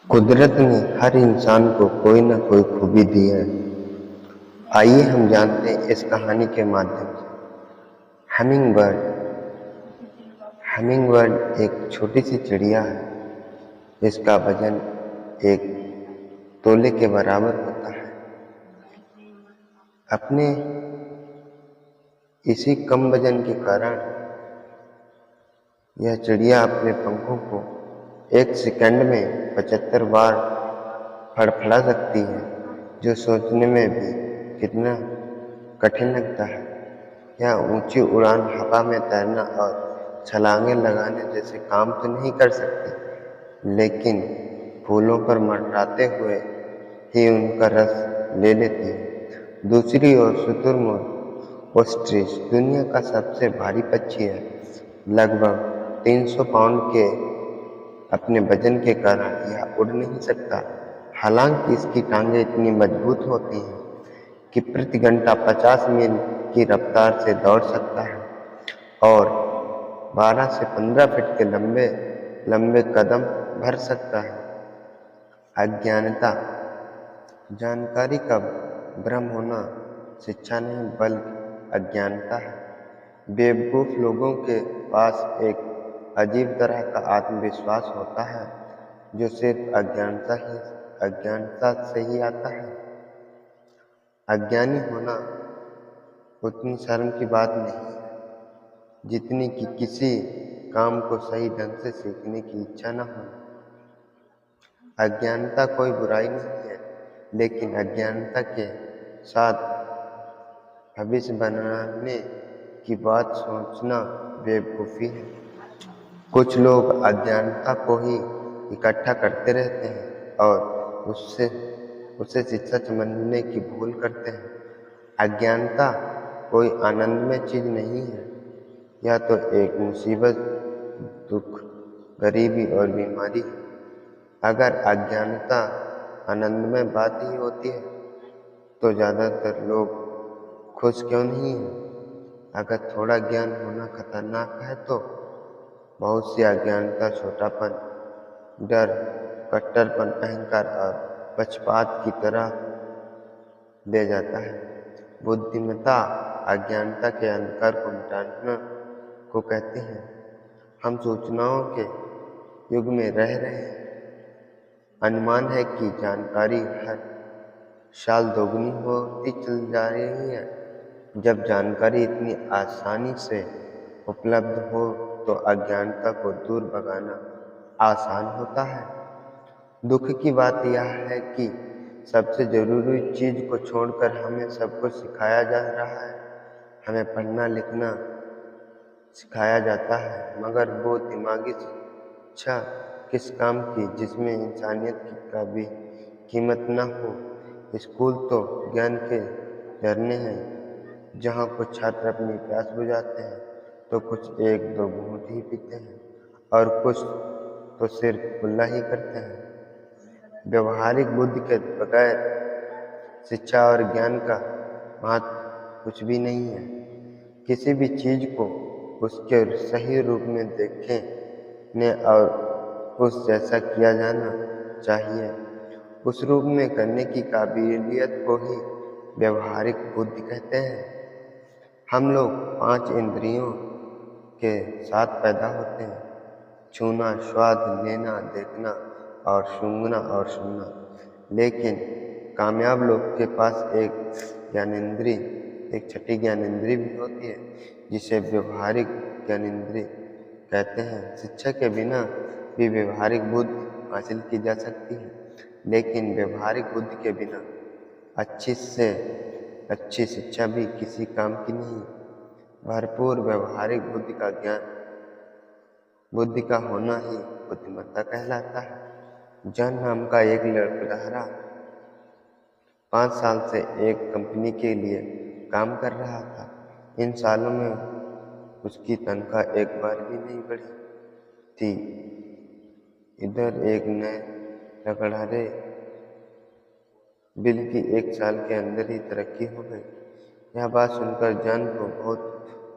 कुदरत ने हर इंसान को कोई न कोई खूबी दी है। आइए हम जानते हैं इस कहानी के माध्यम से। Humming bird. हमिंग बर्ड एक छोटी सी चिड़िया है। इसका वजन एक तोले के बराबर होता है। अपने इसी कम वजन के कारण यह चिड़िया अपने पंखों को एक सेकंड में 75 बार फड़फड़ा सकती है, जो सोचने में भी कितना कठिन लगता है। यह ऊंची उड़ान, हवा में तैरना और छलांगे लगाने जैसे काम तो नहीं कर सकती, लेकिन फूलों पर मंडराते हुए ही उनका रस ले लेती है। दूसरी ओर शुतुरमुर्ग ऑस्ट्रिच दुनिया का सबसे भारी पक्षी है। लगभग 300 पाउंड के अपने वजन के कारण यह उड़ नहीं सकता। हालांकि इसकी टांगें इतनी मजबूत होती हैं कि प्रति घंटा 50 मील की रफ्तार से दौड़ सकता है और 12 से 15 फीट के लंबे लंबे कदम भर सकता है। अज्ञानता। जानकारी का भ्रम होना शिक्षा नहीं बल्कि अज्ञानता है। बेवकूफ लोगों के पास एक अजीब तरह का आत्मविश्वास होता है जो सिर्फ अज्ञानता से ही आता है। अज्ञानी होना उतनी शर्म की बात नहीं है जितनी कि किसी काम को सही ढंग से सीखने की इच्छा न होना। अज्ञानता कोई बुराई नहीं है, लेकिन अज्ञानता के साथ भविष्य बनाने की बात सोचना बेवकूफ़ी है। कुछ लोग अज्ञानता को ही इकट्ठा करते रहते हैं और उसे शिक्षा समझने की भूल करते हैं। अज्ञानता कोई आनंदमय चीज नहीं है। यह तो एक मुसीबत, दुख, गरीबी और बीमारी है। अगर अज्ञानता आनंदमय बात ही होती है तो ज़्यादातर लोग खुश क्यों नहीं हैं? अगर थोड़ा ज्ञान होना खतरनाक है तो बहुत सी अज्ञानता छोटापन, डर, कट्टरपन, अहंकार और पक्षपात की तरह ले जाता है। बुद्धिमत्ता अज्ञानता के अंधकार को मिटाना को कहते हैं। हम सूचनाओं के युग में रह रहे हैं। अनुमान है कि जानकारी हर साल दोगुनी होती चल जा रही है। जब जानकारी इतनी आसानी से उपलब्ध हो तो अज्ञानता को दूर भगाना आसान होता है। दुख की बात यह है कि सबसे जरूरी चीज को छोड़कर हमें सब कुछ सिखाया जा रहा है। हमें पढ़ना लिखना सिखाया जाता है, मगर वो दिमागी शिक्षा किस काम की जिसमें इंसानियत की भी कीमत न हो। स्कूल तो ज्ञान के झरने हैं, जहाँ कुछ छात्र अपनी प्यास बुझाते हैं तो कुछ एक दो घूंट ही पीते हैं और कुछ तो सिर्फ कुल्ला ही करते हैं। व्यवहारिक बुद्धि के बगैर शिक्षा और ज्ञान का महत्व कुछ भी नहीं है। किसी भी चीज को उसके सही रूप में देखने और उस जैसा किया जाना चाहिए। उस रूप में करने की काबिलियत को ही व्यवहारिक बुद्धि कहते हैं। हम लोग 5 इंद्रियों के साथ पैदा होते हैं: छूना, स्वाद, लेना, देखना और सूंघना और सुनना। लेकिन कामयाब लोग के पास एक छठी ज्ञानेंद्रिय भी होती है, जिसे व्यवहारिक ज्ञानेंद्रिय कहते हैं। शिक्षा के बिना भी व्यवहारिक बुद्धि हासिल की जा सकती है, लेकिन व्यवहारिक बुद्धि के बिना अच्छी से अच्छी शिक्षा भी किसी काम की नहीं। भरपूर व्यवहारिक बुद्धि का होना ही बुद्धिमत्ता कहलाता है। जॉन नाम का एक लड़का 5 साल से एक कंपनी के लिए काम कर रहा था। इन सालों में उसकी तनख्वाह एक बार भी नहीं बढ़ी थी। इधर एक नए रगड़ारे बिल की 1 साल के अंदर ही तरक्की हो गई। यह बात सुनकर जॉन को बहुत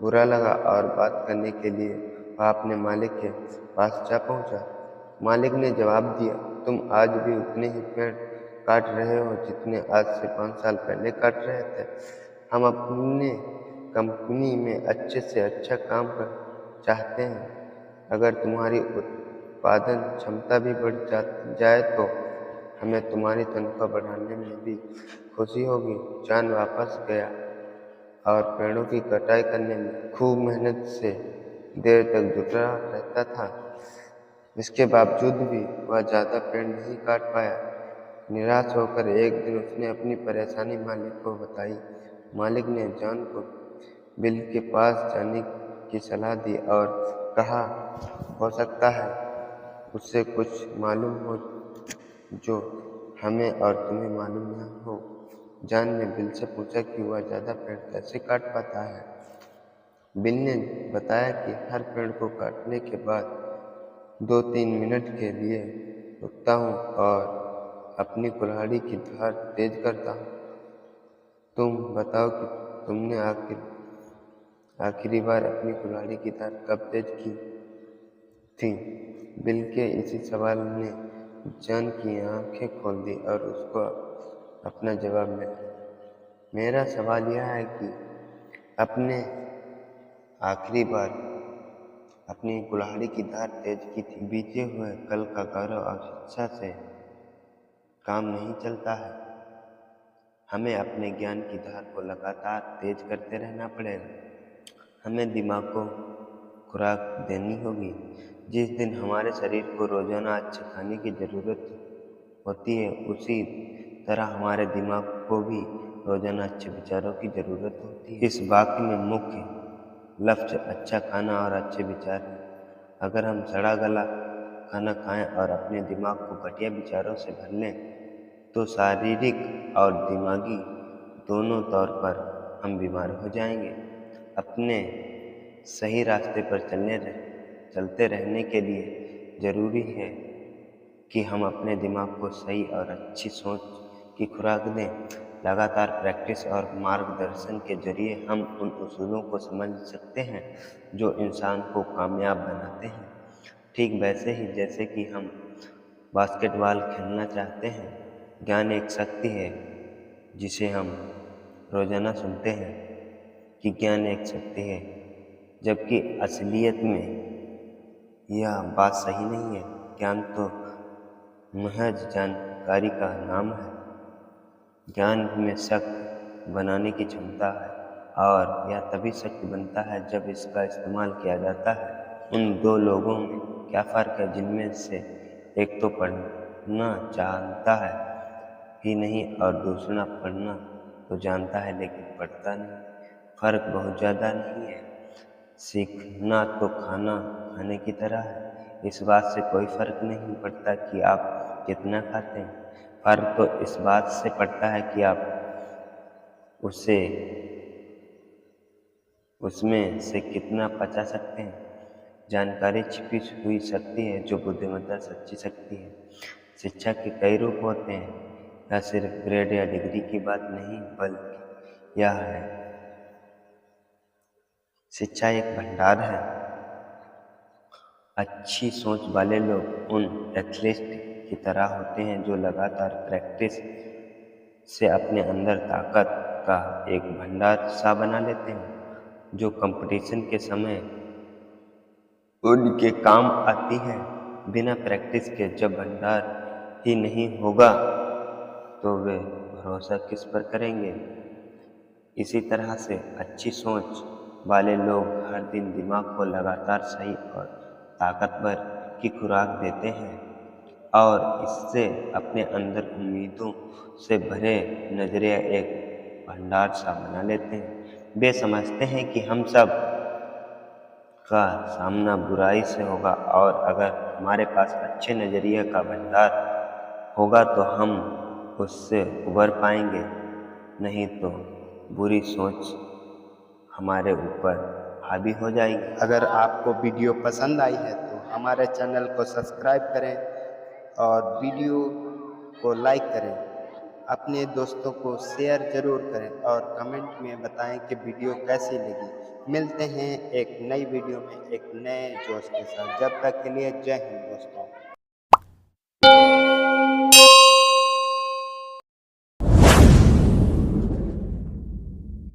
बुरा लगा और बात करने के लिए वह अपने मालिक के पास जा पहुंचा। मालिक ने जवाब दिया, तुम आज भी उतने ही पेड़ काट रहे हो जितने आज से 5 साल पहले काट रहे थे। हम अपने कंपनी में अच्छे से अच्छा काम कर चाहते हैं। अगर तुम्हारी उत्पादन क्षमता भी बढ़ जाए तो हमें तुम्हारी तनख्वाह बढ़ाने में भी खुशी होगी। जॉन वापस गया और पेड़ों की कटाई करने में खूब मेहनत से देर तक जुटा रहता था। इसके बावजूद भी वह ज़्यादा पेड़ नहीं काट पाया। निराश होकर एक दिन उसने अपनी परेशानी मालिक को बताई। मालिक ने जॉन को बिल के पास जाने की सलाह दी और कहा, हो सकता है उससे कुछ मालूम हो जो हमें और तुम्हें मालूम न हो। जॉन ने बिल से पूछा कि वह ज़्यादा पेड़ कैसे काट पाता है। बिल ने बताया कि हर पेड़ को काटने के बाद 2-3 मिनट के लिए रुकता हूँ और अपनी कुल्हाड़ी की धार तेज करता हूँ। तुम बताओ कि तुमने आखिरी बार अपनी कुल्हाड़ी की धार कब तेज की थी? बिल के इसी सवाल ने जॉन की आंखें खोल दी और उसको अपना जवाब मिला। मेरा सवाल यह है कि अपने आखिरी बार अपनी कुल्हाड़ी की धार तेज की थी। बीते हुए कल का गौरव और शिक्षा से काम नहीं चलता है। हमें अपने ज्ञान की धार को लगातार तेज करते रहना पड़ेगा। हमें दिमाग को खुराक देनी होगी। जिस दिन हमारे शरीर को रोजाना अच्छे खाने की जरूरत होती है, उसी तरह हमारे दिमाग को भी रोजाना अच्छे विचारों की जरूरत होती है। इस वाक्य में मुख्य लफ्ज अच्छा खाना और अच्छे विचार हैं। अगर हम सड़ा गला खाना खाएं और अपने दिमाग को घटिया विचारों से भर लें तो शारीरिक और दिमागी दोनों तौर पर हम बीमार हो जाएंगे। अपने सही रास्ते पर चलते रहने के लिए जरूरी है कि हम अपने दिमाग को सही और अच्छी सोच की खुराक दें। लगातार प्रैक्टिस और मार्गदर्शन के जरिए हम उन उसूलों को समझ सकते हैं जो इंसान को कामयाब बनाते हैं। ठीक वैसे ही जैसे कि हम बास्केटबॉल खेलना चाहते हैं। ज्ञान एक शक्ति है जिसे हम रोजाना सुनते हैं कि ज्ञान एक शक्ति है, जबकि असलियत में यह बात सही नहीं है। ज्ञान तो महज जानकारी का नाम है। ज्ञान में शक्ति बनाने की क्षमता है और यह तभी शक्ति बनता है जब इसका इस्तेमाल किया जाता है। उन दो लोगों में क्या फ़र्क है जिनमें से एक तो पढ़ना जानता है ही नहीं और दूसरा पढ़ना तो जानता है लेकिन पढ़ता नहीं? फ़र्क बहुत ज़्यादा नहीं है। सीखना तो खाना खाने की तरह है। इस बात से कोई फ़र्क नहीं पड़ता कि आप कितना खाते हैं। फ़र्क तो इस बात से पड़ता है कि आप उसमें से कितना पचा सकते हैं। जानकारी छिपी हुई शक्ति है जो बुद्धिमत्ता सच्ची शक्ति है। शिक्षा के कई रूप होते हैं। यह सिर्फ ग्रेड या डिग्री की बात नहीं, बल्कि यह है शिक्षा एक भंडार है। अच्छी सोच वाले लोग उन एथलीट की तरह होते हैं जो लगातार प्रैक्टिस से अपने अंदर ताकत का एक भंडार सा बना लेते हैं, जो कंपटीशन के समय उनके काम आती है। बिना प्रैक्टिस के जब भंडार ही नहीं होगा तो वे भरोसा किस पर करेंगे। इसी तरह से अच्छी सोच वाले लोग हर दिन दिमाग को लगातार सही और ताकतवर की खुराक देते हैं और इससे अपने अंदर उम्मीदों से भरे नजरिया एक भंडार सा बना लेते हैं। वे समझते हैं कि हम सब का सामना बुराई से होगा और अगर हमारे पास अच्छे नजरिए का भंडार होगा तो हम उससे उबर पाएंगे, नहीं तो बुरी सोच हमारे ऊपर हावी हो जाएगी। अगर आपको वीडियो पसंद आई है तो हमारे चैनल को सब्सक्राइब करें और वीडियो को लाइक करें। अपने दोस्तों को शेयर ज़रूर करें और कमेंट में बताएं कि वीडियो कैसी लगी। मिलते हैं एक नई वीडियो में एक नए जोश के साथ। जब तक के लिए जय हिंद दोस्तों।